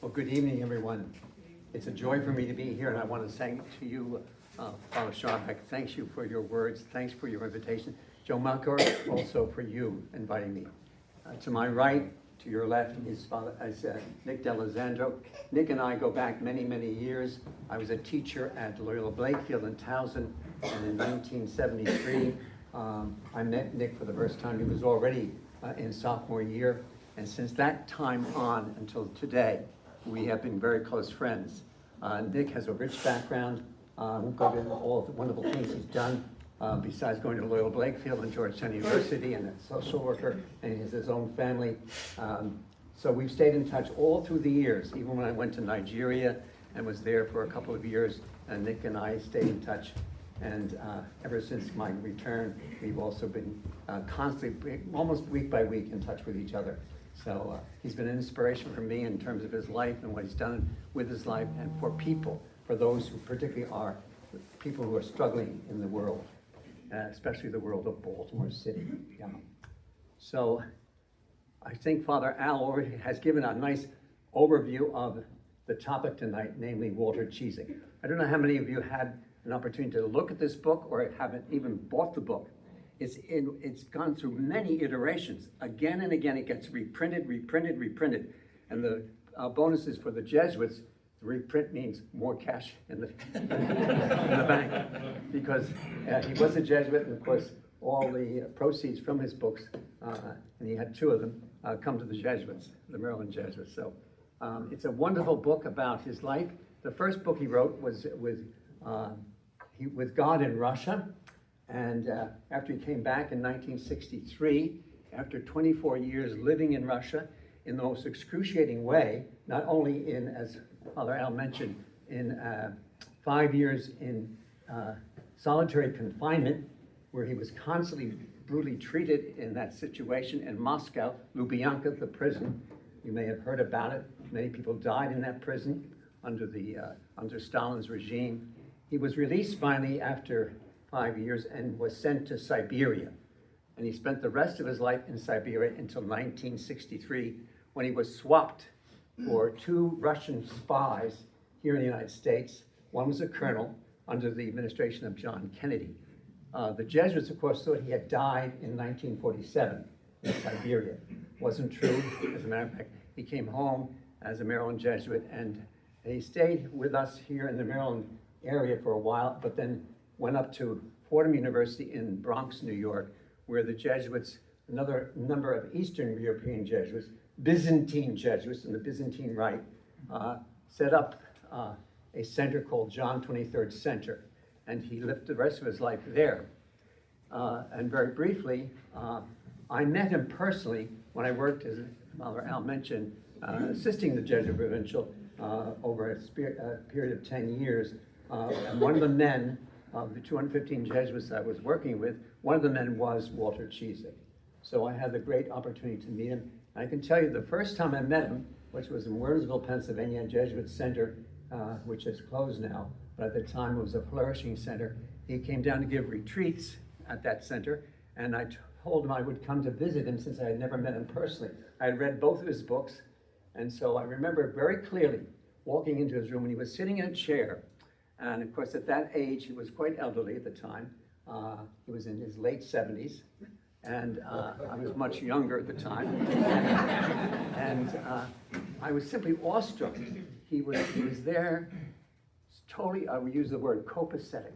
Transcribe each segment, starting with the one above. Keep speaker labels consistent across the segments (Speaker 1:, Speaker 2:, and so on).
Speaker 1: Well, good evening, everyone. It's a joy for me to be here, and I want to say to you, Father Sharbeck, thanks you for your words. Thanks for your invitation. Joe Malkor, also for you inviting me. To my right, to your left, is Nick D'Alessandro. Nick and I go back many, many years. I was a teacher at Loyola Blakefield in Towson, and in 1973, I met Nick for the first time. He was already in sophomore year, and since that time on until today, we have been very close friends. Nick has a rich background. I won't go into all the wonderful things he's done, besides going to Loyola Blakefield and Georgetown University and a social worker, and he has his own family. So we've stayed in touch all through the years, even when I went to Nigeria and was there for a couple of years, and Nick and I stayed in touch. And ever since my return, we've also been constantly, almost week by week, in touch with each other. So he's been an inspiration for me in terms of his life and what he's done with his life, and for people, for those who particularly are people who are struggling in the world, especially the world of Baltimore City. Yeah. So I think Father Al already has given a nice overview of the topic tonight, namely Walter Ciszek. I don't know how many of you had an opportunity to look at this book or haven't even bought the book. It's gone through many iterations. Again and again, it gets reprinted. And the bonuses for the Jesuits, the reprint means more cash in the, in the bank. Because he was a Jesuit, and of course, all the proceeds from his books, and he had two of them, come to the Jesuits, the Maryland Jesuits. So it's a wonderful book about his life. The first book he wrote was with God in Russia. And after he came back in 1963, after 24 years living in Russia in the most excruciating way, not only in, as Father Al mentioned, in 5 years in solitary confinement, where he was constantly brutally treated in that situation in Moscow, Lubyanka, the prison. You may have heard about it. Many people died in that prison under Stalin's regime. He was released finally after 5 years and was sent to Siberia. And he spent the rest of his life in Siberia until 1963, when he was swapped for two Russian spies here in the United States. One was a colonel under the administration of John Kennedy. The Jesuits, of course, thought he had died in 1947 in Siberia. Wasn't true. As a matter of fact, he came home as a Maryland Jesuit, and he stayed with us here in the Maryland area for a while, but then went up to Fordham University in Bronx, New York, where the Jesuits, another number of Eastern European Jesuits, Byzantine Jesuits in the Byzantine Rite, set up a center called John 23rd Center, and he lived the rest of his life there. And very briefly, I met him personally when I worked, as Father Al mentioned, assisting the Jesuit provincial over a period of 10 years. And one of the men of the 215 Jesuits I was working with, one of the men was Walter Ciszek. So I had the great opportunity to meet him. And I can tell you the first time I met him, which was in Wernesville, Pennsylvania, a Jesuit center, which is closed now, but at the time it was a flourishing center. He came down to give retreats at that center, and I told him I would come to visit him since I had never met him personally. I had read both of his books, and so I remember very clearly walking into his room, and he was sitting in a chair. And of course, at that age, he was quite elderly at the time. He was in his late 70s, and I was much younger at the time. And I was simply awestruck. He was there, totally, I would use the word copacetic,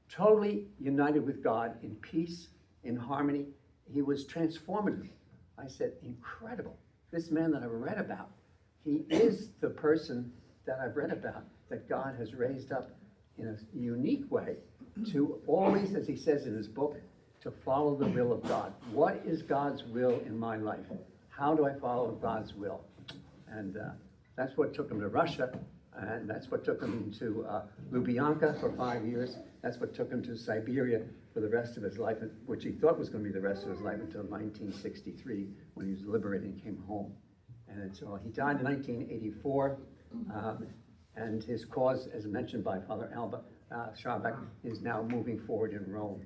Speaker 1: totally united with God in peace, in harmony. He was transformative. I said, incredible. This man that I read about, he is the person that I've read about, that God has raised up in a unique way to always, as he says in his book, to follow the will of God. What is God's will in my life? How do I follow God's will? And that's what took him to Russia, and that's what took him to Lubyanka for 5 years. That's what took him to Siberia for the rest of his life, which he thought was going to be the rest of his life until 1963, when he was liberated and came home. And so he died in 1984. And his cause, as mentioned by Father Alba Sharbeck, is now moving forward in Rome.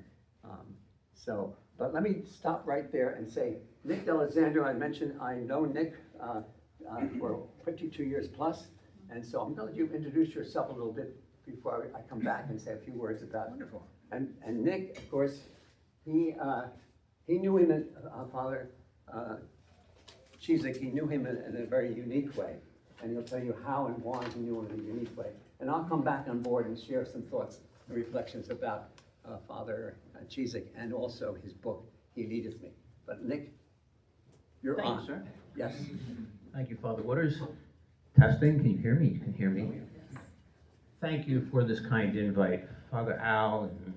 Speaker 1: But let me stop right there and say, Nick D'Alessandro, I mentioned, I know Nick for 52 years plus. And so I'm going to let you introduce yourself a little bit before I come back and say a few words about it.
Speaker 2: Wonderful.
Speaker 1: And Nick, of course, he knew him, Father Ciszek, he knew him in a very unique way. And he'll tell you how and why he knew him in a unique way. And I'll come back on board and share some thoughts and reflections about Father Ciszek and also his book, He Leadeth Me. But Nick, you're
Speaker 2: Thank
Speaker 1: on.
Speaker 2: you, sir.
Speaker 1: Yes.
Speaker 2: Thank you, Father Waters. Testing, can you hear me? You can hear me. Thank you for this kind invite. Father Al and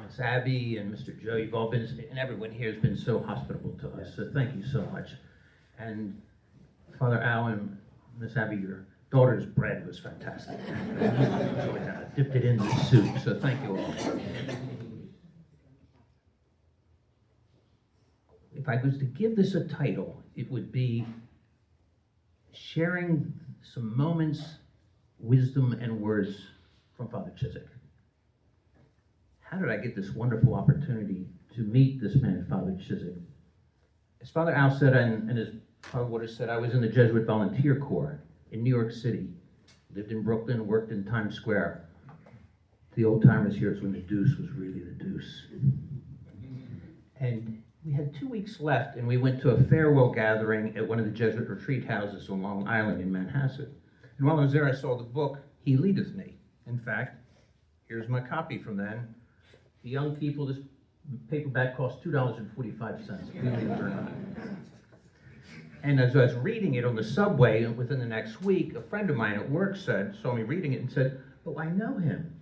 Speaker 2: Miss Abby and Mr. Joe, you've all been, and everyone here has been so hospitable to us, so thank you so much. And Father Al and Miss Abby, your daughter's bread was fantastic. I enjoyed that. Dipped it in the soup, so thank you all. If I was to give this a title, it would be sharing some moments, wisdom, and words from Father Ciszek. How did I get this wonderful opportunity to meet this man, Father Ciszek? As Father Al said, and as Father Waters said, I was in the Jesuit Volunteer Corps in New York City. Lived in Brooklyn, worked in Times Square. The old timers here is when the deuce was really the deuce. And we had 2 weeks left, and we went to a farewell gathering at one of the Jesuit retreat houses on Long Island in Manhasset. And while I was there, I saw the book, He Leadeth Me. In fact, here's my copy from then. The young people, this paperback cost $2.45, believe it or not. And as I was reading it on the subway within the next week, a friend of mine at work saw me reading it and said, "Oh, I know him."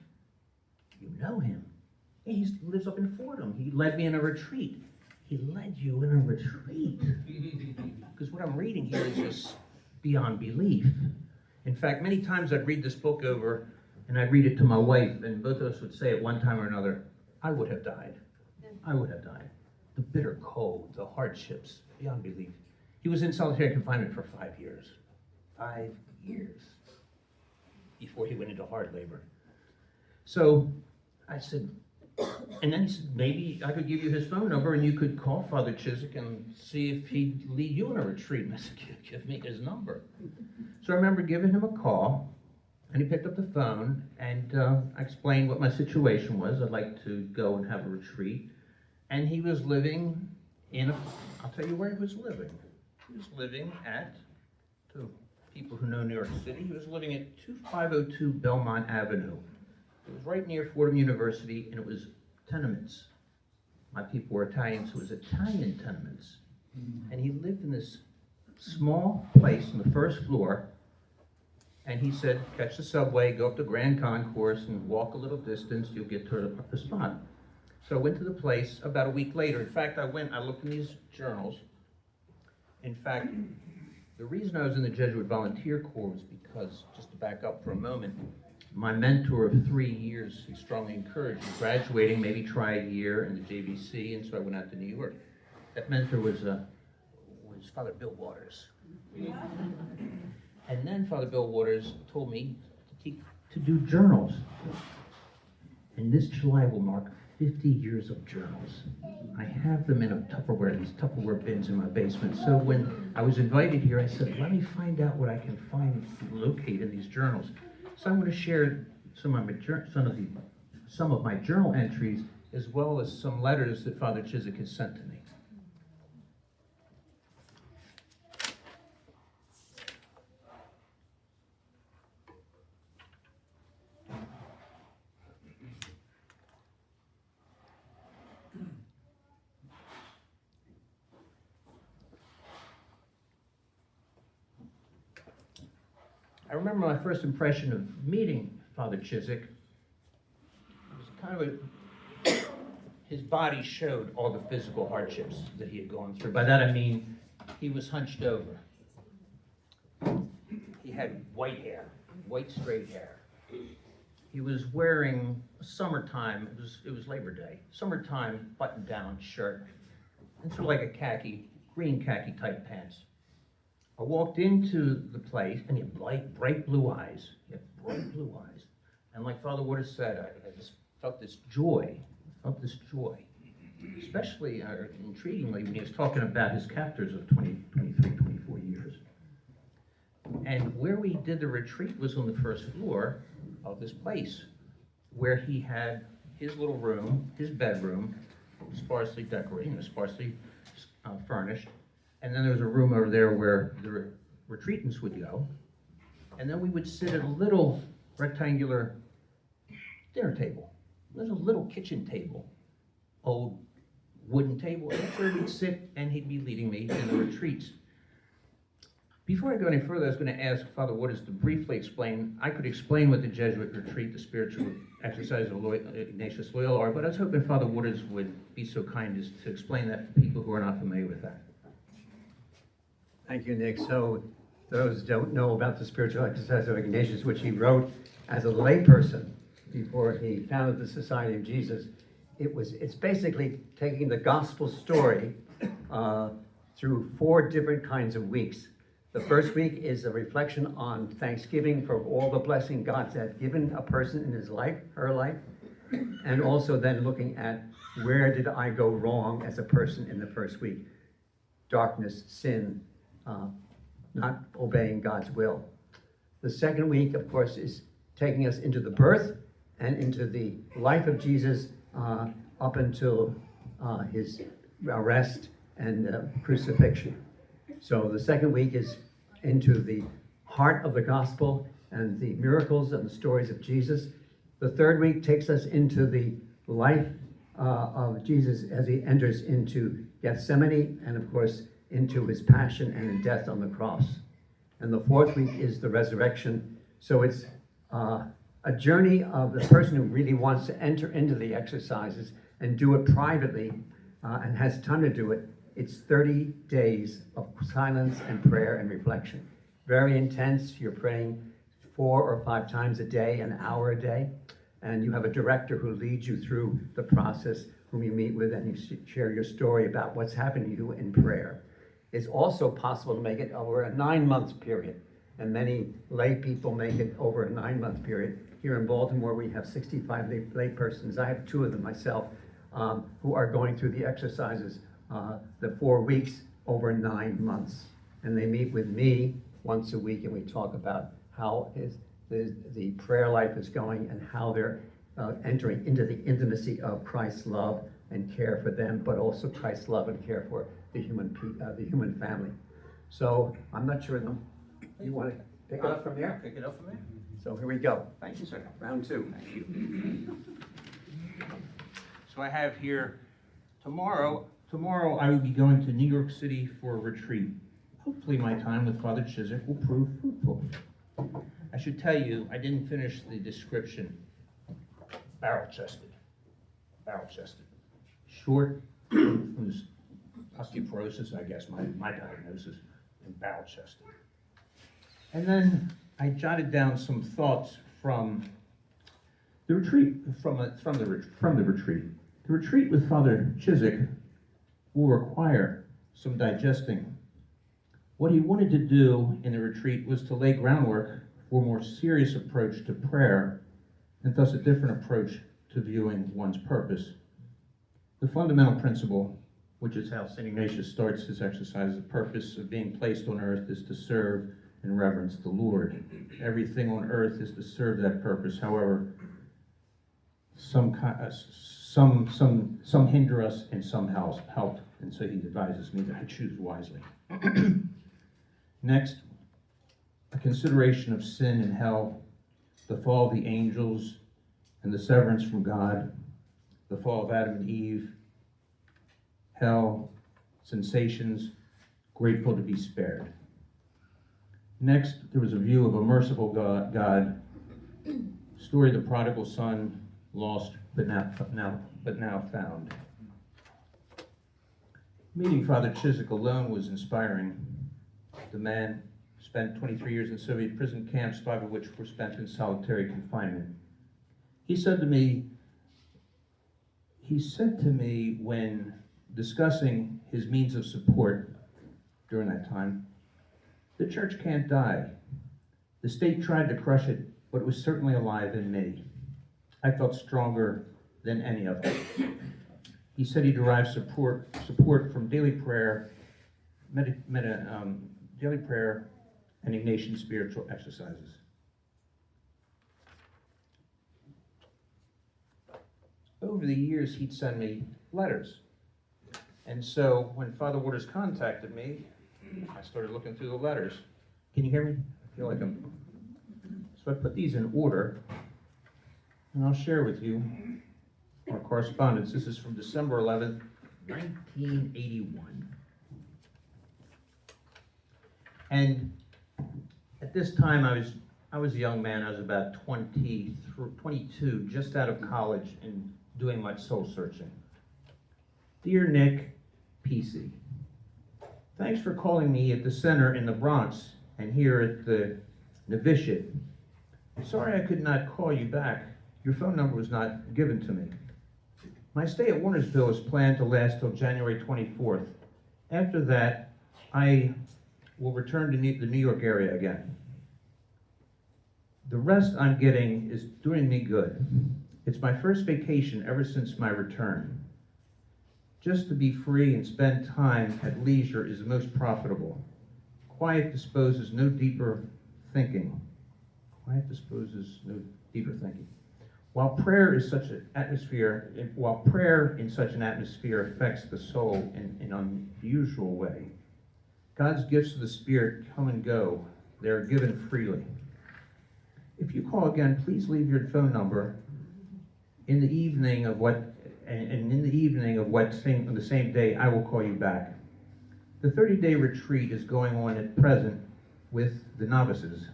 Speaker 2: "You know him?" "Yeah, he lives up in Fordham. He led me in a retreat." "He led you in a retreat?" Because what I'm reading here is just beyond belief. In fact, many times I'd read this book over and I'd read it to my wife, and both of us would say at one time or another, "I would have died. I would have died." The bitter cold, the hardships, beyond belief. He was in solitary confinement for 5 years. 5 years before he went into hard labor. So I said, and then he said, maybe I could give you his phone number and you could call Father Ciszek and see if he'd lead you in a retreat. And I said, give me his number. So I remember giving him a call, and he picked up the phone, and I explained what my situation was. I'd like to go and have a retreat. And he was living I'll tell you where he was living. He was living at, to people who know New York City, he was living at 2502 Belmont Avenue. It was right near Fordham University, and it was tenements. My people were Italian, so it was Italian tenements. And he lived in this small place on the first floor, and he said, catch the subway, go up to Grand Concourse, and walk a little distance, you'll get to the spot. So I went to the place about a week later. In fact, I looked in these journals. In fact, the reason I was in the Jesuit Volunteer Corps was because, just to back up for a moment, my mentor of 3 years, who strongly encouraged me, graduating, maybe try a year in the JVC, and so I went out to New York. That mentor was Father Bill Waters. And then Father Bill Waters told me to do journals. And this July will mark 50 years of journals. I have them in these Tupperware bins in my basement. So when I was invited here, I said, let me find out what I can locate in these journals. So I'm going to share some of my journal entries, as well as some letters that Father Ciszek has sent to me. I remember my first impression of meeting Father Ciszek. It was kind of his body showed all the physical hardships that he had gone through. By that I mean, he was hunched over. He had white hair, white straight hair. He was wearing summertime, it was Labor Day, summertime button-down shirt, and sort of like a green khaki type pants. I walked into the place, and he had bright blue eyes. He had bright blue eyes. And like Father Waters said, I just felt this joy. Especially, intriguingly, when he was talking about his captors of 23, 24 years. And where we did the retreat was on the first floor of this place, where he had his little room, his bedroom, sparsely decorated, sparsely furnished. And then there was a room over there where the retreatants would go. And then we would sit at a little rectangular dinner table. There's a little kitchen table, old wooden table, and that's where we'd sit, and he'd be leading me in the retreats. Before I go any further, I was going to ask Father Waters to briefly explain. I could explain what the Jesuit retreat, the spiritual exercise of Ignatius Loyola are, but I was hoping Father Waters would be so kind as to explain that for people who are not familiar with that.
Speaker 1: Thank you, Nick. So those who don't know about the spiritual exercise of Ignatius, which he wrote as a layperson before he founded the Society of Jesus, it's basically taking the gospel story through 4 different kinds of weeks. The first week is a reflection on thanksgiving for all the blessing God has given a person in his life, her life, and also then looking at where did I go wrong as a person in the first week. Darkness, sin, not obeying God's will. The second week, of course, is taking us into the birth and into the life of Jesus up until his arrest and crucifixion. So the second week is into the heart of the gospel and the miracles and the stories of Jesus. The third week takes us into the life of Jesus as he enters into Gethsemane and, of course, into his passion and death on the cross. And the fourth week is the resurrection. So it's a journey of the person who really wants to enter into the exercises and do it privately and has time to do it. It's 30 days of silence and prayer and reflection. Very intense. You're praying 4 or 5 times a day, an hour a day. And you have a director who leads you through the process, whom you meet with, and you share your story about what's happened to you in prayer. It's also possible to make it over a 9-month period. And many lay people make it over a 9-month period. Here in Baltimore, we have 65 lay persons. I have 2 of them myself, who are going through the exercises the 4 weeks over 9 months. And they meet with me once a week, and we talk about how the prayer life is going and how they're entering into the intimacy of Christ's love and care for them, but also Christ's love and care for the human family. So I'm not sure, you want to pick it up from there?
Speaker 2: Pick it up from there.
Speaker 1: So here we go.
Speaker 2: Thank you, sir.
Speaker 1: Round 2.
Speaker 2: Thank you. So I have here, tomorrow I will be going to New York City for a retreat. Hopefully my time with Father Ciszek will prove fruitful. I should tell you, I didn't finish the description. Barrel-chested. Short, from osteoporosis, I guess, my diagnosis, and barrel-chested. And then I jotted down some thoughts from the retreat, from the retreat. The retreat with Father Ciszek will require some digesting. What he wanted to do in the retreat was to lay groundwork for a more serious approach to prayer, and thus a different approach to viewing one's purpose. The fundamental principle, which is how St. Ignatius starts his exercise, the purpose of being placed on earth is to serve and reverence the Lord. Everything on earth is to serve that purpose. However, some hinder us and some help, and so he advises me that I choose wisely. Next, a consideration of sin and hell, the fall of the angels and the severance from God, the fall of Adam and Eve, hell, sensations, grateful to be spared. Next, there was a view of a merciful God, story of the prodigal son, lost but now found. Meeting Father Ciszek alone was inspiring. The man spent 23 years in Soviet prison camps, 5 of which were spent in solitary confinement. He said to me when discussing his means of support during that time, the church can't die. The state tried to crush it, but it was certainly alive in me. I felt stronger than any of them. He said he derived support from daily prayer, daily prayer and Ignatian spiritual exercises. Over the years, he'd send me letters. And so when Father Waters contacted me, I started looking through the letters. Can you hear me? I feel like I'm... So I put these in order, and I'll share with you our correspondence. This is from December 11th, 1981. And at this time, I was a young man. I was about 22, just out of college and doing much soul searching. Dear Nick, PC, thanks for calling me at the center in the Bronx and here at the novitiate. Sorry I could not call you back. Your phone number was not given to me. My stay at Warnersville is planned to last till January 24th. After that, I will return to the New York area again. The rest I'm getting is doing me good. It's my first vacation ever since my return. Just to be free and spend time at leisure is the most profitable. Quiet disposes no deeper thinking. Quiet disposes no deeper thinking. While prayer in such an atmosphere affects the soul in an unusual way, God's gifts of the Spirit come and go. They are given freely. If you call again, please leave your phone number in the evening of on the same day, I will call you back. The 30-day retreat is going on at present with the novices.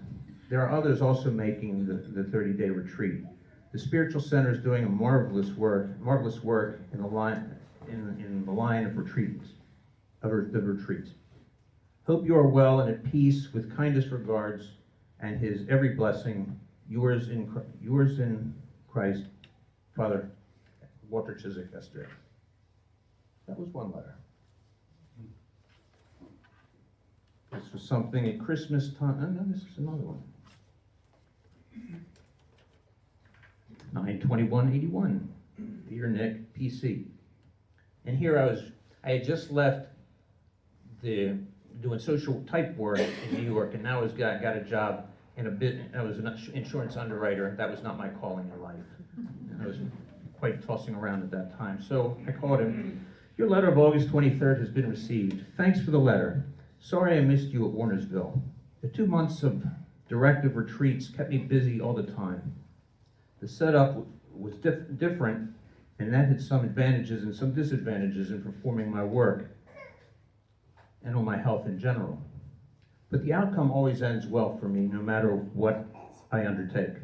Speaker 2: There are others also making the 30-day retreat. The spiritual center is doing a marvelous work in the line of retreats. Hope you are well and at peace. With kindest regards and his every blessing. Yours in Christ, Father Walter Ciszek, Esther. That was one letter. This was something at Christmas time. Oh, no, this is another one. 9/21/81. Dear Nick, PC. And here I had just left doing social type work in New York, and now I got a job in I was an insurance underwriter. That was not my calling in life. I was quite tossing around at that time. So I called him. Your letter of August 23rd has been received. Thanks for the letter. Sorry I missed you at Warnersville. The 2 months of directive retreats kept me busy all the time. The setup was different, and that had some advantages and some disadvantages in performing my work and on my health in general. But the outcome always ends well for me, no matter what I undertake.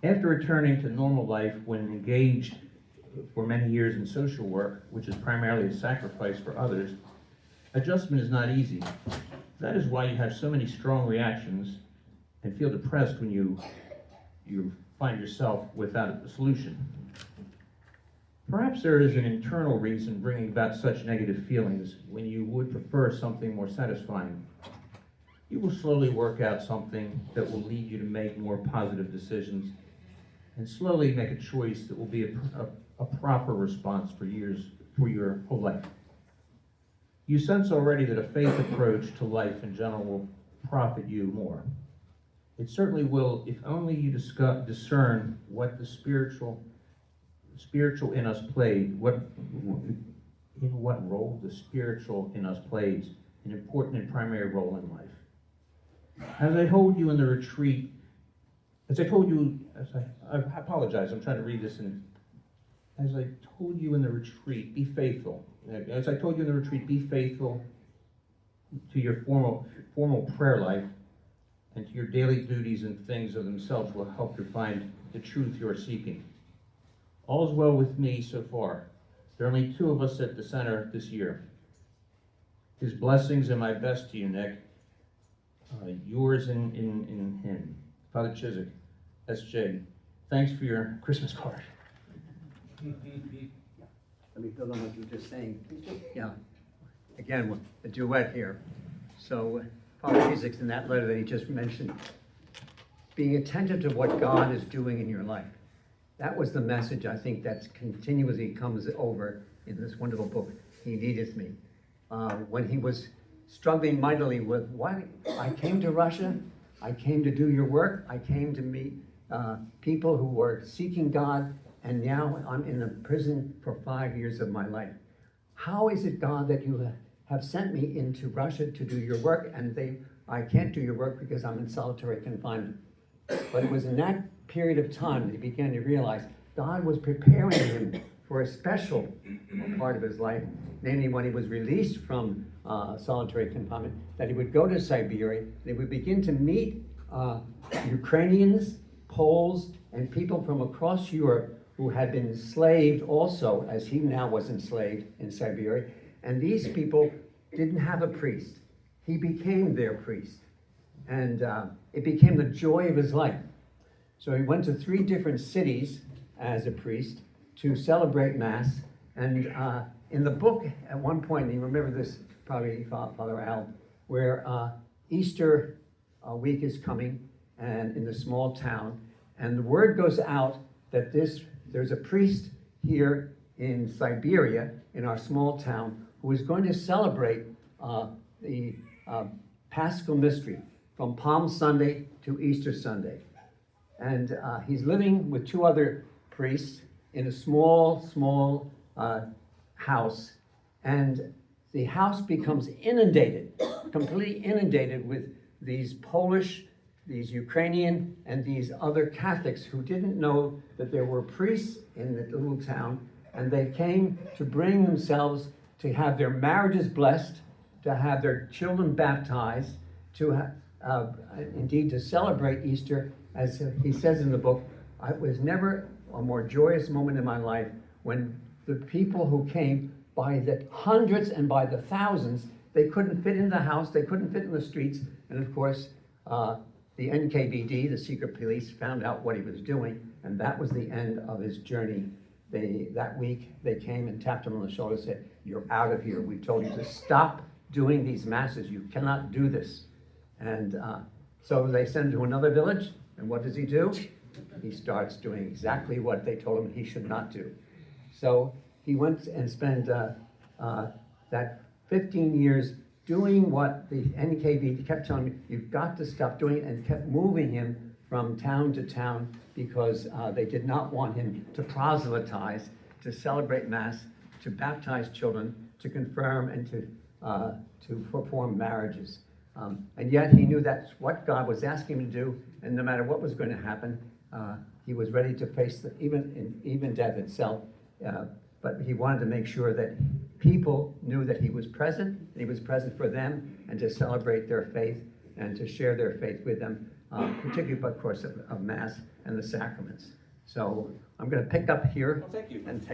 Speaker 2: After returning to normal life, when engaged for many years in social work, which is primarily a sacrifice for others, adjustment is not easy. That is why you have so many strong reactions and feel depressed when you find yourself without a solution. Perhaps there is an internal reason bringing about such negative feelings when you would prefer something more satisfying. You will slowly work out something that will lead you to make more positive decisions and slowly make a choice that will be a proper response for your whole life. You sense already that a faith approach to life in general will profit you more. It certainly will if only you discern what the spiritual in us plays, what role the spiritual in us plays, an important and primary role in life. As I told you in the retreat, I apologize, I'm trying to read this as I told you in the retreat, be faithful. As I told you in the retreat, be faithful to your formal prayer life and to your daily duties, and things of themselves will help you find the truth you are seeking. All's well with me so far. There are only 2 of us at the center this year. His blessings and my best to you, Nick. Yours in him. Father Ciszek, S.J. Thanks for your Christmas card.
Speaker 1: Let me build on what you were just saying. Yeah. Again, a duet here. So, Father Ciszek's in that letter that he just mentioned, being attentive to what God is doing in your life. That was the message, I think, that continuously comes over in this wonderful book, He Leadeth Me. When he was struggling mightily with why I came to Russia, I came to do your work, I came to meet people who were seeking God, and now I'm in a prison for 5 years of my life. How is it, God, that you have sent me into Russia to do your work, and I can't do your work because I'm in solitary confinement? But it was in that period of time that he began to realize God was preparing him for a special part of his life, namely when he was released from solitary confinement, that he would go to Siberia, and he would begin to meet Ukrainians, Poles, and people from across Europe who had been enslaved also, as he now was enslaved in Siberia. And these people didn't have a priest. He became their priest. And it became the joy of his life. So he went to 3 different cities as a priest to celebrate Mass. And in the book, at one point, and you remember this probably, Father Al, where Easter week is coming, and in the small town, and the word goes out that there's a priest here in Siberia, in our small town, who is going to celebrate the Paschal Mystery from Palm Sunday to Easter Sunday. And he's living with 2 other priests in a small house, and the house becomes inundated, completely inundated with these Polish, these Ukrainian, and these other Catholics who didn't know that there were priests in the little town, and they came to bring themselves to have their marriages blessed, to have their children baptized, to indeed to celebrate Easter. As he says in the book, it was never a more joyous moment in my life when the people who came by the hundreds and by the thousands, they couldn't fit in the house, they couldn't fit in the streets, and of course, the NKVD, the secret police, found out what he was doing, and that was the end of his journey. That week, they came and tapped him on the shoulder and said, "You're out of here. We told you to stop doing these masses. You cannot do this." And so they send him to another village, and what does he do? He starts doing exactly what they told him he should not do. So he went and spent that 15 years doing what the NKVD kept telling him, you've got to stop doing it, and kept moving him from town to town because they did not want him to proselytize, to celebrate Mass, to baptize children, to confirm, and to perform marriages. And yet he knew that's what God was asking him to do, and no matter what was going to happen, he was ready to face even death itself. But he wanted to make sure that people knew that he was present, and he was present for them, and to celebrate their faith and to share their faith with them, particularly, of course, of Mass and the sacraments. So I'm going to pick up here.
Speaker 2: Well, thank you.
Speaker 1: And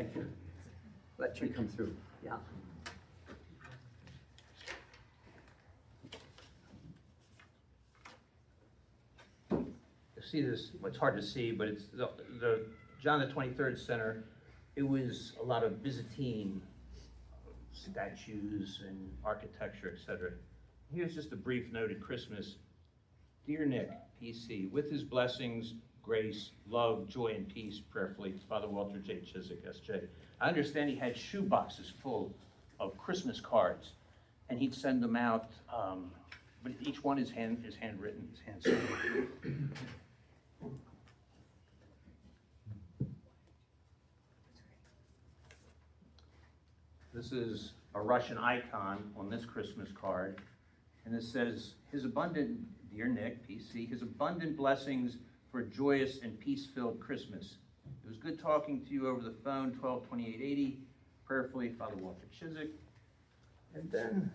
Speaker 1: let you come through. Yeah.
Speaker 2: See this, it's hard to see, but it's the John the 23rd Center. It was a lot of Byzantine statues and architecture, etc. Here's just a brief note at Christmas. Dear Nick, PC, with his blessings, grace, love, joy, and peace, prayerfully, Father Walter J. Ciszek, SJ. I understand he had shoe boxes full of Christmas cards, and he'd send them out, but each one is handwritten, is hand-signed. This is a Russian icon on this Christmas card, and it says, his abundant, dear Nick, PC, his abundant blessings for a joyous and peace-filled Christmas. It was good talking to you over the phone, 12/28/80. Prayerfully, Father Walter Ciszek. And then,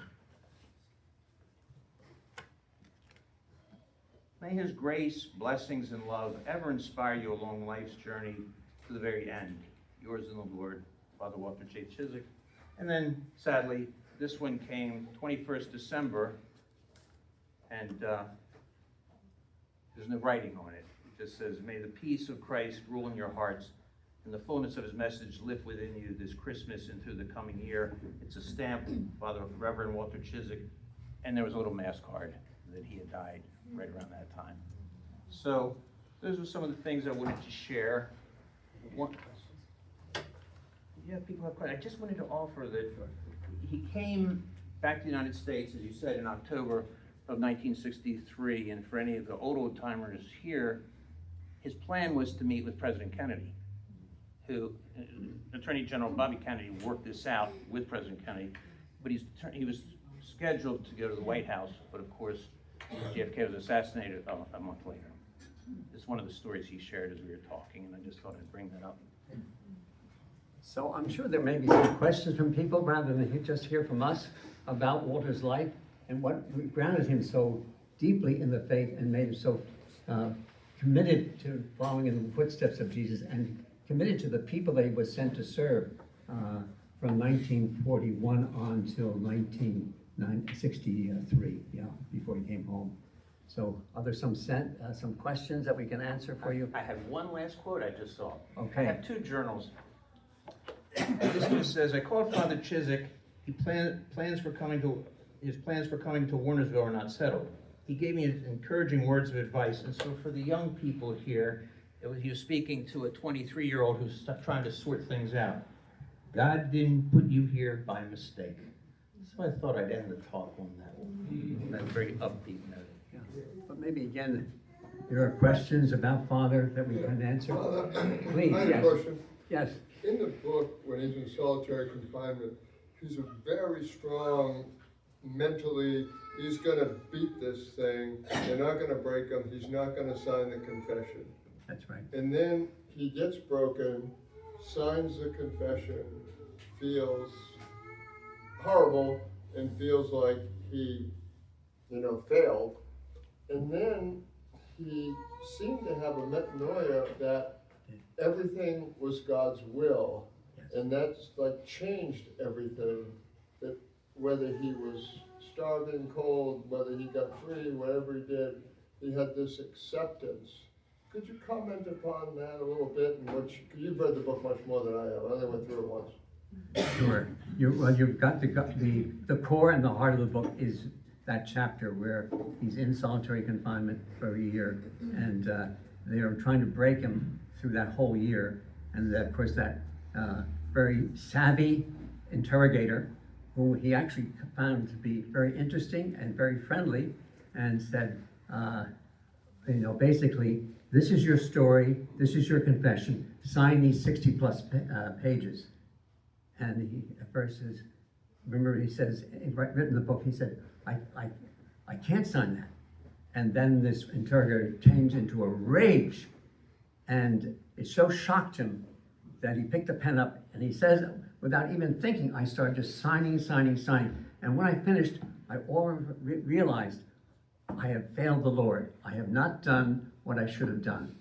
Speaker 2: may his grace, blessings, and love ever inspire you along life's journey to the very end. Yours in the Lord, Father Walter J. Ciszek. And then, sadly, this one came 21st December, and there's no writing on it. It just says, may the peace of Christ rule in your hearts, and the fullness of his message live within you this Christmas and through the coming year. It's a stamp, Father Reverend Walter Ciszek, and there was a little mass card that he had died right around that time. So, those are some of the things I wanted to share. Yeah, people have questions. I just wanted to offer that he came back to the United States, as you said, in October of 1963, and for any of the old timers here, his plan was to meet with President Kennedy, who, Attorney General Bobby Kennedy worked this out with President Kennedy, but he was scheduled to go to the White House, but of course, JFK was assassinated a month later. It's one of the stories he shared as we were talking, and I just thought I'd bring that up.
Speaker 1: So I'm sure there may be some questions from people rather than just hear from us about Walter's life and what grounded him so deeply in the faith and made him so committed to following in the footsteps of Jesus and committed to the people that he was sent to serve from 1941 on till 1963, before he came home. So are there some questions that we can answer for you?
Speaker 2: I have one last quote I just saw.
Speaker 1: Okay.
Speaker 2: I have two journals. This one says, I called Father Ciszek. His plans for coming to Warnersville are not settled. He gave me encouraging words of advice. And so for the young people here, he was speaking to a 23-year-old who's trying to sort things out. God didn't put you here by mistake. So I thought I'd end the talk on that very upbeat note.
Speaker 1: Yeah. But maybe again, there are questions about Father that we can answer. Please,
Speaker 3: I have
Speaker 1: yes.
Speaker 3: a question.
Speaker 1: Yes.
Speaker 3: In the book, when he's in solitary confinement, he's a very strong mentally. He's going to beat this thing. They're not going to break him. He's not going to sign the confession.
Speaker 1: That's right.
Speaker 3: And then he gets broken, signs the confession, feels horrible, and feels like he, failed. And then he seemed to have a metanoia that everything was God's will, and that's like changed everything. That whether he was starving, cold, whether he got free, whatever he did, he had this acceptance. Could you comment upon that a little bit? And you've read the book much more than I have. I only went through it once.
Speaker 1: Sure. You've got the core and the heart of the book is that chapter where he's in solitary confinement for a year, and they are trying to break him through that whole year. And of course, that very savvy interrogator, who he actually found to be very interesting and very friendly, and said, basically, this is your story, this is your confession, sign these 60 plus pages. And he at first says, remember he says, written in the book, he said, I can't sign that. And then this interrogator changed into a rage. And it so shocked him that he picked the pen up and he says, without even thinking, I started just signing. And when I finished, I realized I have failed the Lord. I have not done what I should have done.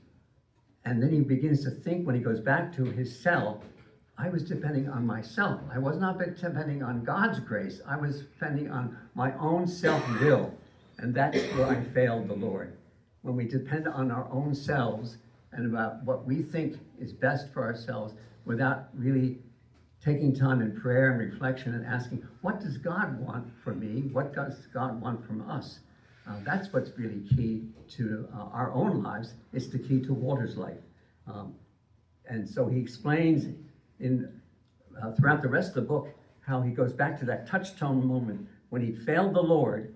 Speaker 1: And then he begins to think when he goes back to his cell, I was depending on myself. I was not depending on God's grace. I was depending on my own self-will. And that's where I failed the Lord. When we depend on our own selves and about what we think is best for ourselves without really taking time in prayer and reflection and asking, what does God want from me? What does God want from us? That's what's really key to our own lives. It's the key to Walter's life. And so he explains throughout the rest of the book how he goes back to that touchstone moment when he failed the Lord,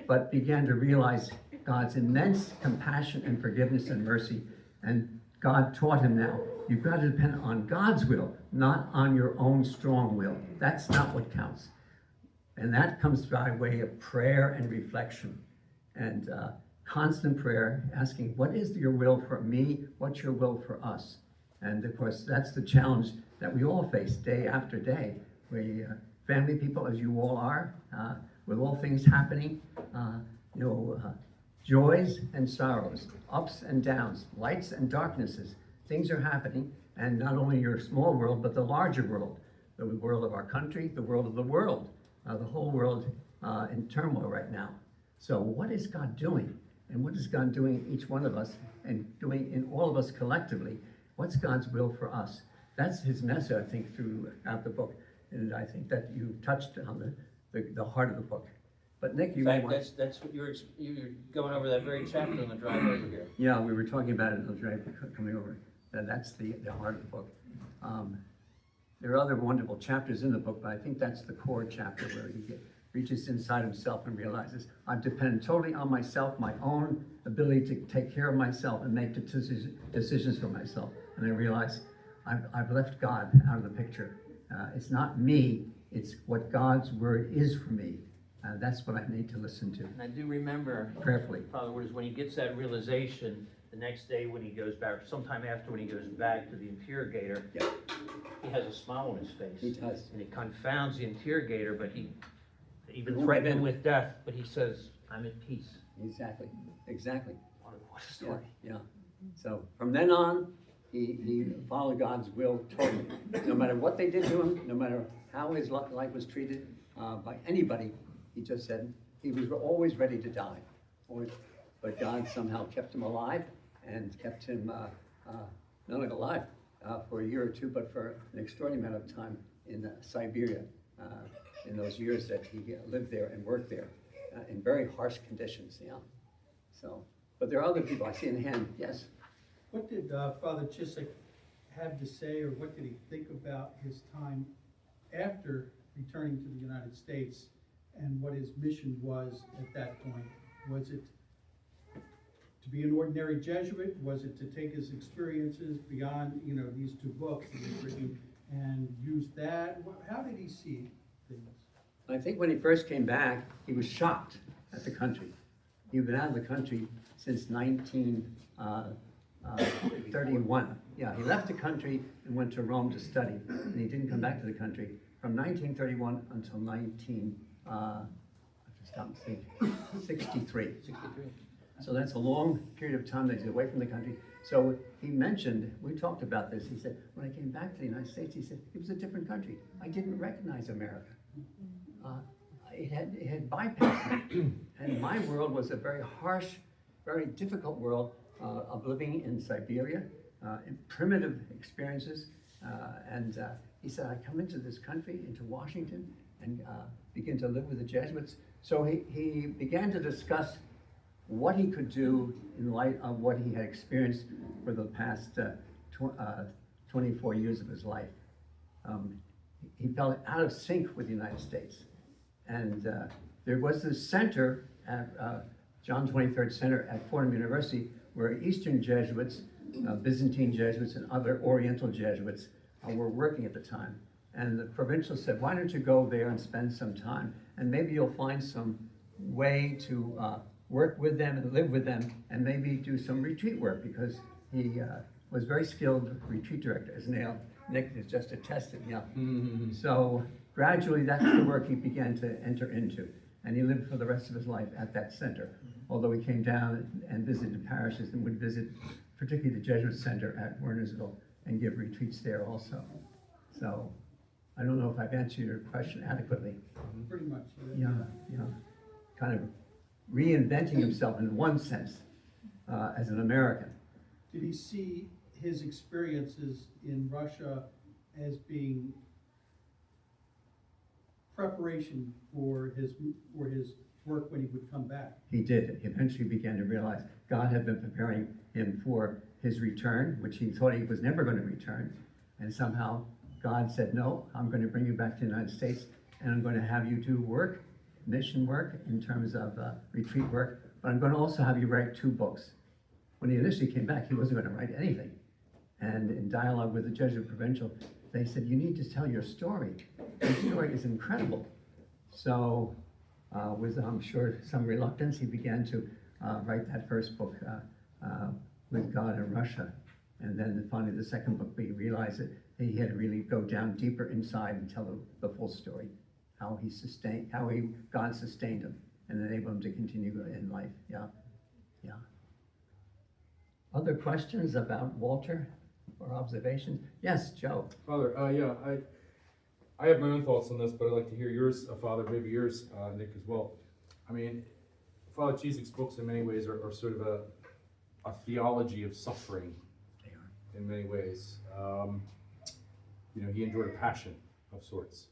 Speaker 1: but began to realize God's immense compassion and forgiveness and mercy. And God taught him now, you've got to depend on God's will, not on your own strong will. That's not what counts. And that comes by way of prayer and reflection and constant prayer, asking, what is your will for me? What's your will for us? And of course, that's the challenge that we all face day after day. We family people, as you all are, with all things happening, joys and sorrows, ups and downs, lights and darknesses. Things are happening, and not only your small world, but the larger world, the world of our country, the world of the world, the whole world in turmoil right now. So what is God doing? And what is God doing in each one of us and doing in all of us collectively? What's God's will for us? That's his message, I think, throughout the book. And I think that you touched on the heart of the book. But Nick, you
Speaker 2: In fact, that's what you're going over that very chapter on the drive over here.
Speaker 1: Yeah, we were talking about it on the drive coming over. That's the heart of the book. There are other wonderful chapters in the book, but I think that's the core chapter where reaches inside himself and realizes, I'm dependent totally on myself, my own ability to take care of myself and make decisions for myself. And I realize I've left God out of the picture. It's not me, it's what God's word is for me. That's what I need to listen to
Speaker 2: And I do remember,
Speaker 1: prayerfully.
Speaker 2: Father, was when he gets that realization, the next day when he goes back, sometime after when he goes back to the interrogator,
Speaker 1: Yeah.
Speaker 2: he has a smile on his face.
Speaker 1: He does.
Speaker 2: And he confounds the interrogator, but he even
Speaker 1: Won't
Speaker 2: threatened
Speaker 1: give
Speaker 2: him
Speaker 1: in.
Speaker 2: with death, but he says, I'm at peace.
Speaker 1: Exactly, exactly.
Speaker 2: What a
Speaker 1: Yeah,
Speaker 2: story.
Speaker 1: yeah. So from then on, he followed God's will totally. No matter what they did to him, no matter how his life was treated by anybody, he just said he was always ready to die. Always. But God somehow kept him alive and kept him not only alive for a year or two, but for an extraordinary amount of time in Siberia in those years that he lived there and worked there in very harsh conditions. Yeah. So, but there are other people. I see in the hand. Yes.
Speaker 4: What did Father Ciszek have to say, or what did he think about his time after returning to the United States, and what his mission was at that point? Was it to be an ordinary Jesuit? Was it to take his experiences beyond, these two books that he's written and use that? How did he see things?
Speaker 1: I think when he first came back, he was shocked at the country. He'd been out of the country since 1931. Yeah, he left the country and went to Rome to study, and he didn't come back to the country from 1931 until 63. So that's a long period of time that he's away from the country. So he mentioned, we talked about this, he said, when I came back to the United States, he said, it was a different country. I didn't recognize America. It had bypassed me. And my world was a very harsh, very difficult world of living in Siberia, in primitive experiences. And he said, I come into this country, into Washington, and begin to live with the Jesuits. So he began to discuss what he could do in light of what he had experienced for the past 24 years of his life. He felt out of sync with the United States. And there was this center at John 23rd Center at Fordham University where Eastern Jesuits, Byzantine Jesuits, and other Oriental Jesuits were working at the time. And the provincial said, why don't you go there and spend some time, and maybe you'll find some way to work with them and live with them, and maybe do some retreat work, because he was very skilled retreat director, as Nick has just attested. Yeah. Mm-hmm. So gradually, that's the work he began to enter into, and he lived for the rest of his life at that center. Although he came down and visited parishes and would visit, particularly the Jesuit Center at Wernersville, and give retreats there also. So I don't know if I've answered your question adequately.
Speaker 4: Pretty much.
Speaker 1: Yeah. Kind of reinventing himself in one sense as an American.
Speaker 4: Did he see his experiences in Russia as being preparation for his work when he would come back?
Speaker 1: He did. He eventually began to realize God had been preparing him for his return, which he thought he was never going to return. And somehow God said, no, I'm going to bring you back to the United States, and I'm going to have you do work, mission work in terms of retreat work, but I'm going to also have you write 2 books. When he initially came back, he wasn't going to write anything. And in dialogue with the Jesuit provincial, they said, you need to tell your story. Your story is incredible. So with, I'm sure, some reluctance, he began to write that first book, With God in Russia. And then finally the second book, we realized that he had to really go down deeper inside and tell the full story, how God sustained him and enabled him to continue in life. Yeah. Other questions about Walter or observations? Yes, Joe.
Speaker 5: Father, I have my own thoughts on this, but I'd like to hear yours, Father, maybe yours, Nick, as well. I mean, Father Cizek's books in many ways are sort of a theology of suffering.
Speaker 1: They are.
Speaker 5: In many ways. He endured a passion of sorts.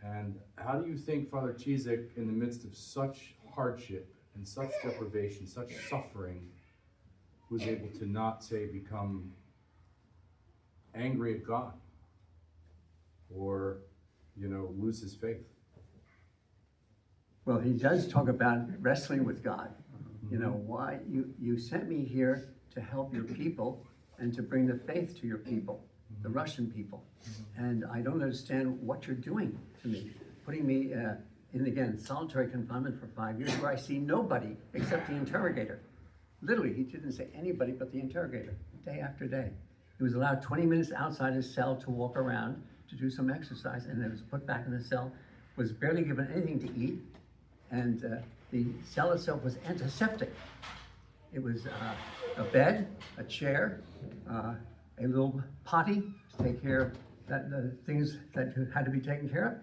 Speaker 5: And how do you think Father Ciszek, in the midst of such hardship and such deprivation, such suffering, was able to not, say, become angry at God or, lose his faith?
Speaker 1: Well, he does talk about wrestling with God. You know, why you sent me here to help your people and to bring the faith to your people, the Russian people. And I don't understand what you're doing to me, putting me in, again, solitary confinement for 5 years where I see nobody except the interrogator. Literally, he didn't say anybody but the interrogator, day after day. He was allowed 20 minutes outside his cell to walk around, to do some exercise, and then was put back in the cell, was barely given anything to eat, and the cell itself was antiseptic. It was a bed, a chair, a little potty to take care of the things that had to be taken care of,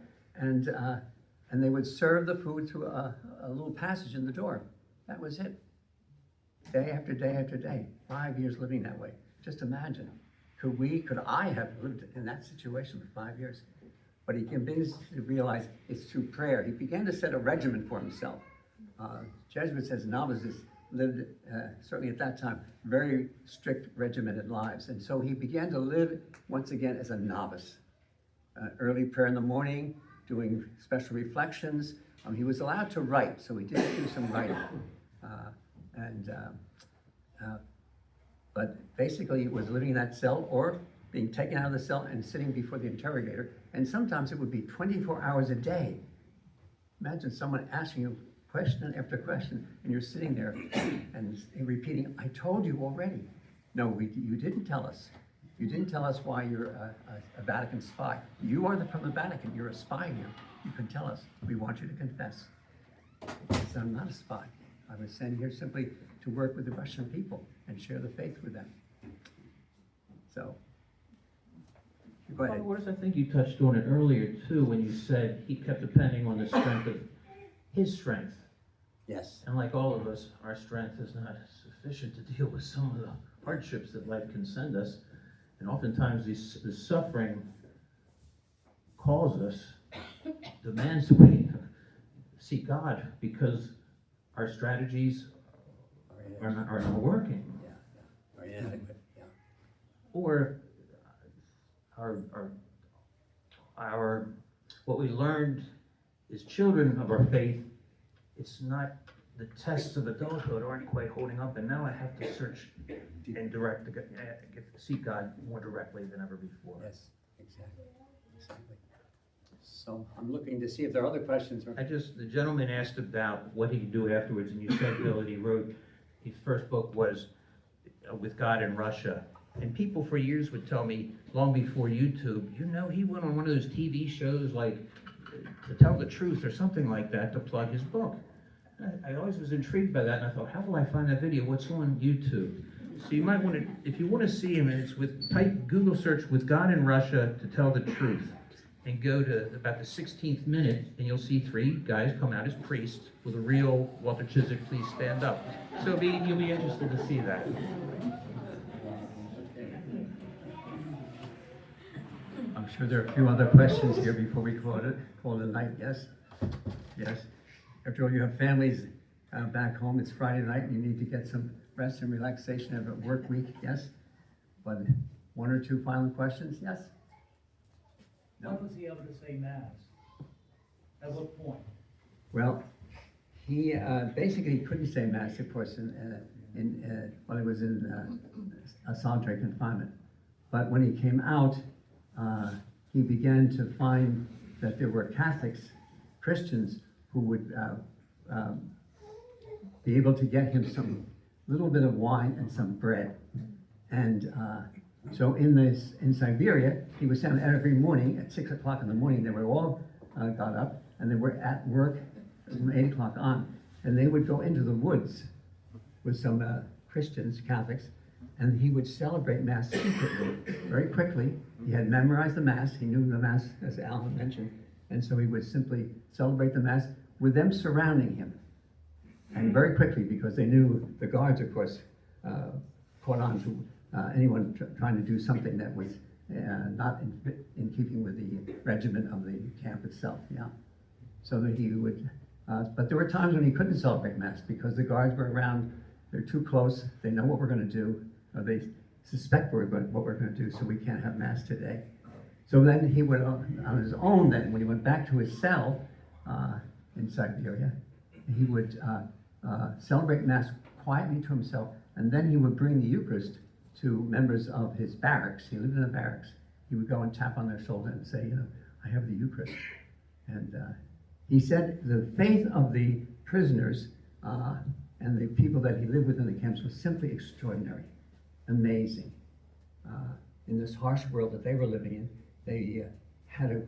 Speaker 1: and they would serve the food through a little passage in the door. That was it. Day after day after day, 5 years living that way. Just imagine, could I have lived in that situation for 5 years? But he begins to realize it's through prayer. He began to set a regimen for himself. Jesuits as novices lived, certainly at that time, very strict regimented lives. And so he began to live once again as a novice. Early prayer in the morning, doing special reflections. He was allowed to write, so he did do some writing. But basically it was living in that cell or being taken out of the cell and sitting before the interrogator. And sometimes it would be 24 hours a day. Imagine someone asking you question after question, and you're sitting there and repeating, I told you already. No, you didn't tell us. You didn't tell us why you're a Vatican spy. You are from the Vatican. You're a spy here. You can tell us. We want you to confess. So I'm not a spy. I was sent here simply to work with the Russian people and share the faith with them. So, go ahead.
Speaker 2: Father Waters, I think you touched on it earlier too when you said he kept depending on the strength of his strength.
Speaker 1: Yes.
Speaker 2: And like all of us, our strength is not sufficient to deal with some of the hardships that life can send us. And oftentimes the suffering calls us, demands that we seek God because our strategies are not working.
Speaker 1: Or inadequate, yeah.
Speaker 2: Or our what we learned as children of our faith, it's not, the tests of adulthood aren't quite holding up, and now I have to search and seek God more directly than ever before.
Speaker 1: Yes, exactly. So I'm looking to see if there are other questions.
Speaker 2: The gentleman asked about what he could do afterwards, and you said, Bill, that he wrote, his first book was With God in Russia. And people for years would tell me, long before YouTube, he went on one of those TV shows like To Tell the Truth or something like that to plug his book. I always was intrigued by that, and I thought, how will I find that video? What's on YouTube? So you might want to, if you want to see him, type Google search With God in Russia to Tell the Truth, and go to about the 16th minute, and you'll see 3 guys come out as priests with a real Walter Ciszek, please stand up. So you'll be interested to see that.
Speaker 1: I'm sure there are a few other questions here before we call it a night. Yes? Yes. After all, you have families back home. It's Friday night and you need to get some rest and relaxation of a work week. Yes? But 1 or 2 final questions? Yes? No?
Speaker 6: When was he able to say mass? At what point?
Speaker 1: Well, he basically couldn't say mass, of course, while he was in a solitary confinement. But when he came out, he began to find that there were Catholics, Christians, who would be able to get him some little bit of wine and some bread. And so in Siberia, he was sent every morning at 6 o'clock in the morning. They were all got up and they were at work from 8 o'clock on. And they would go into the woods with some Christians, Catholics, and he would celebrate Mass secretly, very quickly. He had memorized the Mass. He knew the Mass, as Alan mentioned. And so he would simply celebrate the Mass with them surrounding him. And very quickly, because they knew the guards, of course, caught on to anyone trying to do something that was not in keeping with the regimen of the camp itself, yeah. So that he would, but there were times when he couldn't celebrate Mass because the guards were around, they're too close, they know what we're gonna do, or they suspect what we're gonna do, so we can't have Mass today. So then he would, on his own then, when he went back to his cell, in Siberia. He would celebrate Mass quietly to himself, and then he would bring the Eucharist to members of his barracks. He lived in a barracks. He would go and tap on their shoulder and say, I have the Eucharist. And he said the faith of the prisoners and the people that he lived with in the camps was simply extraordinary, amazing. In this harsh world that they were living in, they had a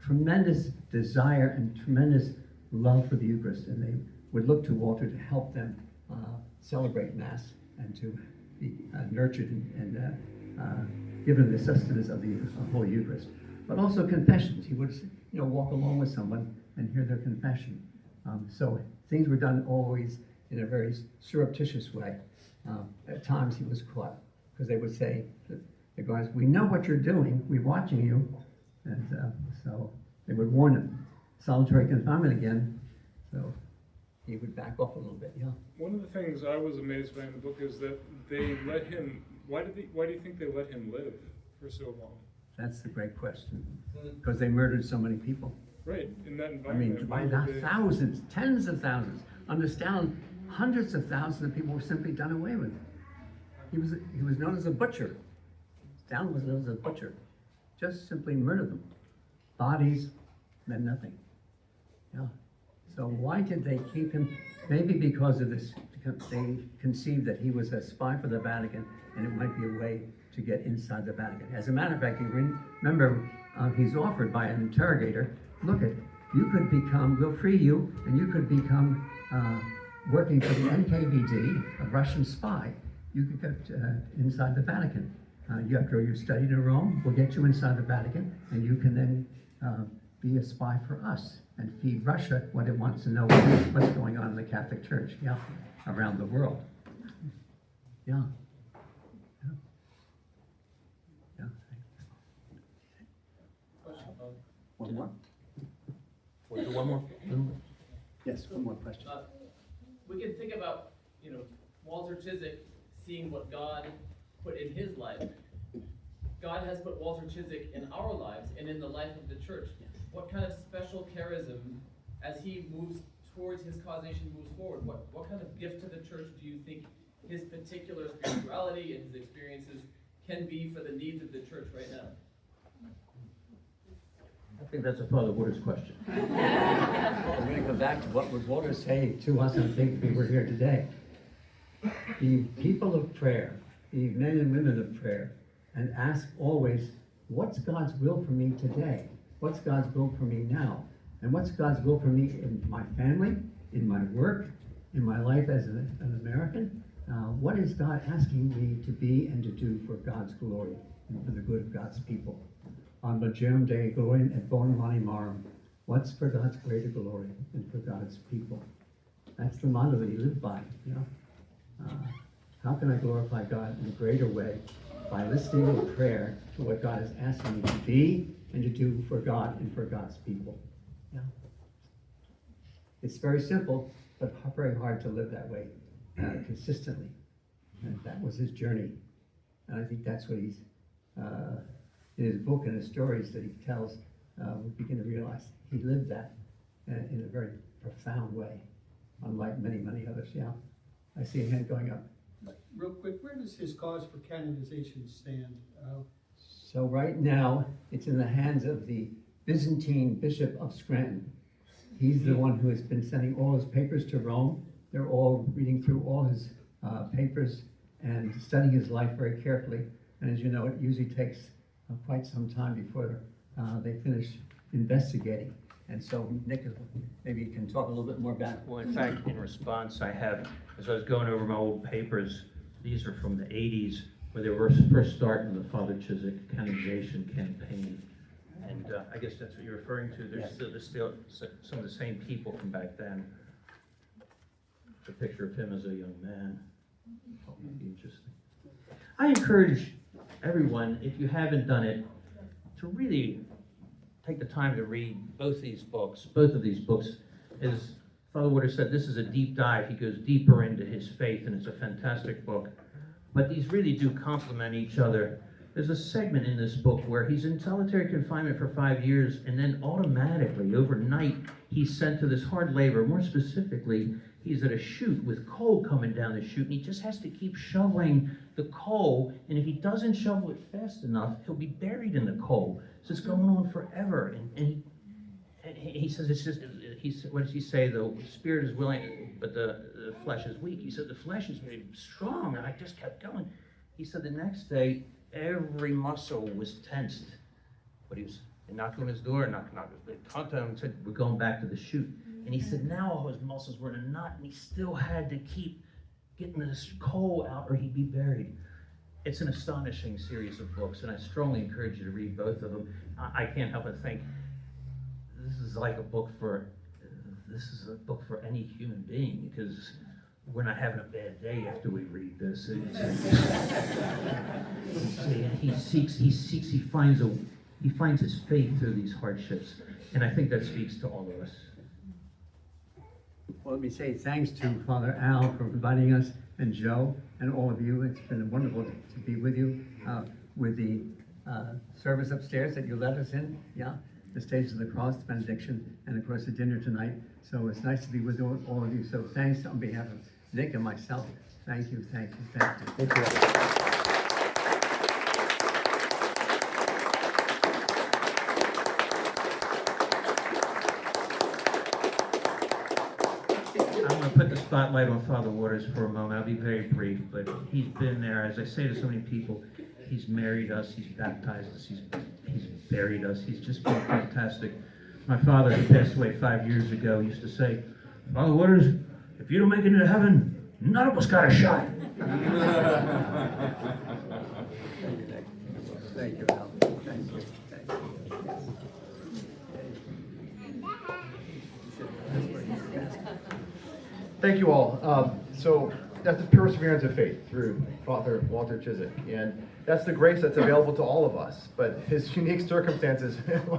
Speaker 1: tremendous desire and tremendous love for the Eucharist, and they would look to Walter to help them celebrate Mass and to be nurtured and given the sustenance of the Holy Eucharist. But also confessions. He would walk along with someone and hear their confession. So things were done always in a very surreptitious way. At times he was caught because they would say, the guards, we know what you're doing, we're watching you. And so they would warn him. Solitary confinement again, so he would back off a little bit, yeah.
Speaker 7: One of the things I was amazed by in the book is that they let him, why do you think they let him live for so long?
Speaker 1: That's the great question, because they murdered so many people.
Speaker 7: Right, in that
Speaker 1: I
Speaker 7: environment.
Speaker 1: mean, by
Speaker 7: why
Speaker 1: not
Speaker 7: would they-
Speaker 1: thousands, tens of thousands. Understand, hundreds of thousands of people were simply done away with. He was known as a butcher. Stalin was known as a butcher. Just simply murdered them. Bodies meant nothing. Yeah. So why did they keep him? Maybe because of this, they conceived that he was a spy for the Vatican, and it might be a way to get inside the Vatican. As a matter of fact, you remember he's offered by an interrogator, look at, you could become, we'll free you, and you could become working for the NKVD, a Russian spy. You could get inside the Vatican. After you studied in Rome, we'll get you inside the Vatican, and you can then be a spy for us and feed Russia what it wants to know what's going on in the Catholic Church, yeah, around the world. Yeah. Yeah. Yeah. One more?
Speaker 2: We'll do one more.
Speaker 1: Yes, one more question.
Speaker 8: We can think about, Walter Ciszek seeing what God put in his life. God has put Walter Ciszek in our lives and in the life of the church. What kind of special charism, as he moves towards his causation, moves forward, what kind of gift to the church do you think his particular spirituality and his experiences can be for the needs of the church right now?
Speaker 2: I think that's a Father Waters question.
Speaker 1: We're going to go back to what would Walter say to us, and I think we were here today. Be people of prayer, be men and women of prayer, and ask always, what's God's will for me today? What's God's will for me now? And what's God's will for me in my family, in my work, in my life as an American? What is God asking me to be and to do for God's glory and for the good of God's people? On Maggium Dei Gloria et Bonum Animarum. What's for God's greater glory and for God's people? That's the motto that he lived by, How can I glorify God in a greater way? By listening in prayer to what God is asking me to be and to do for God and for God's people. Yeah. It's very simple, but very hard to live that way consistently. And that was his journey. And I think that's what he's, in his book and his stories that he tells, we begin to realize he lived that in a very profound way, unlike many, many others. Yeah. I see a hand going up.
Speaker 4: Real quick, where does his cause for canonization stand?
Speaker 1: So right now, it's in the hands of the Byzantine Bishop of Scranton. He's the one who has been sending all his papers to Rome. They're all reading through all his papers and studying his life very carefully. And as you know, it usually takes quite some time before they finish investigating. And so, Nick, maybe you can talk a little bit more about.
Speaker 2: Well, in fact, in response, I have, as I was going over my old papers, these are from the 80s, where they were first starting the Father Ciszek canonization campaign. And I guess that's what you're referring to. There's still some of the same people from back then. A picture of him as a young man. Thought might be interesting. I encourage everyone, if you haven't done it, to really take the time to read both of these books. As Father Waters said, this is a deep dive. He goes deeper into his faith, and it's a fantastic book. But these really do complement each other. There's a segment in this book where he's in solitary confinement for 5 years, and then automatically, overnight, he's sent to this hard labor. More specifically, he's at a chute with coal coming down the chute, and he just has to keep shoveling the coal, and if he doesn't shovel it fast enough, he'll be buried in the coal. So it's going on forever, and he says it's just, what does he say? The spirit is willing, but the flesh is weak. He said the flesh is very strong, and I just kept going. He said the next day, every muscle was tensed. But they knocked on his door, they talked to him and said, we're going back to the chute. And he said now all his muscles were in a knot, and he still had to keep getting this coal out or he'd be buried. It's an astonishing series of books, and I strongly encourage you to read both of them. I can't help but think, this is a book for any human being, because we're not having a bad day after we read this. He finds his faith through these hardships, and I think that speaks to all of us.
Speaker 1: Well, let me say thanks to Father Al for inviting us, and Joe, and all of you. It's been wonderful to be with you, with the service upstairs that you led us in, the Stages of the Cross, the benediction, and of course the dinner tonight. So it's nice to be with all of you. So thanks on behalf of Nick and myself. Thank you, thank you, thank you.
Speaker 5: Thank you.
Speaker 2: I'm going to put the spotlight on Father Waters for a moment. I'll be very brief, but he's been there. As I say to so many people, he's married us, he's baptized us, he's buried us. He's just been fantastic. My father, who passed away 5 years ago, used to say, Father Waters, if you don't make it into heaven, none of us got a shot.
Speaker 1: Thank you, Al. Thank you.
Speaker 9: Thank you all. So that's the perseverance of faith through Father Walter Ciszek, and that's the grace that's available to all of us. But his unique circumstances,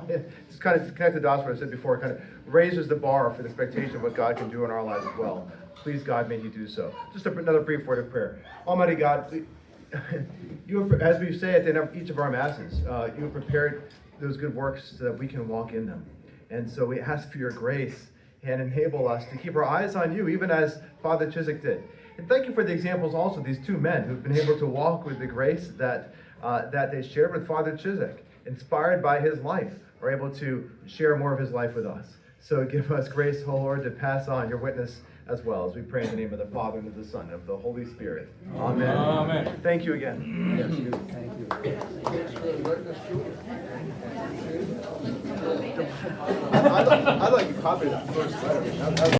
Speaker 9: it's kind of connected dots what I said before, kind of raises the bar for the expectation of what God can do in our lives as well. Please, God, may He do so. Just another brief word of prayer. Almighty God, you have, as we say at the end of each of our masses, you have prepared those good works so that we can walk in them. And so we ask for your grace and enable us to keep our eyes on you, even as Father Ciszek did. And thank you for the examples also, these two men who've been able to walk with the grace that they shared with Father Ciszek, inspired by his life, are able to share more of his life with us. So give us grace, O Lord, to pass on your witness as well, as we pray in the name of the Father, and of the Son, and of the Holy Spirit. Amen.
Speaker 5: Amen.
Speaker 9: Thank you again.
Speaker 1: Thank you, thank you.
Speaker 3: I'd like to copy that first letter.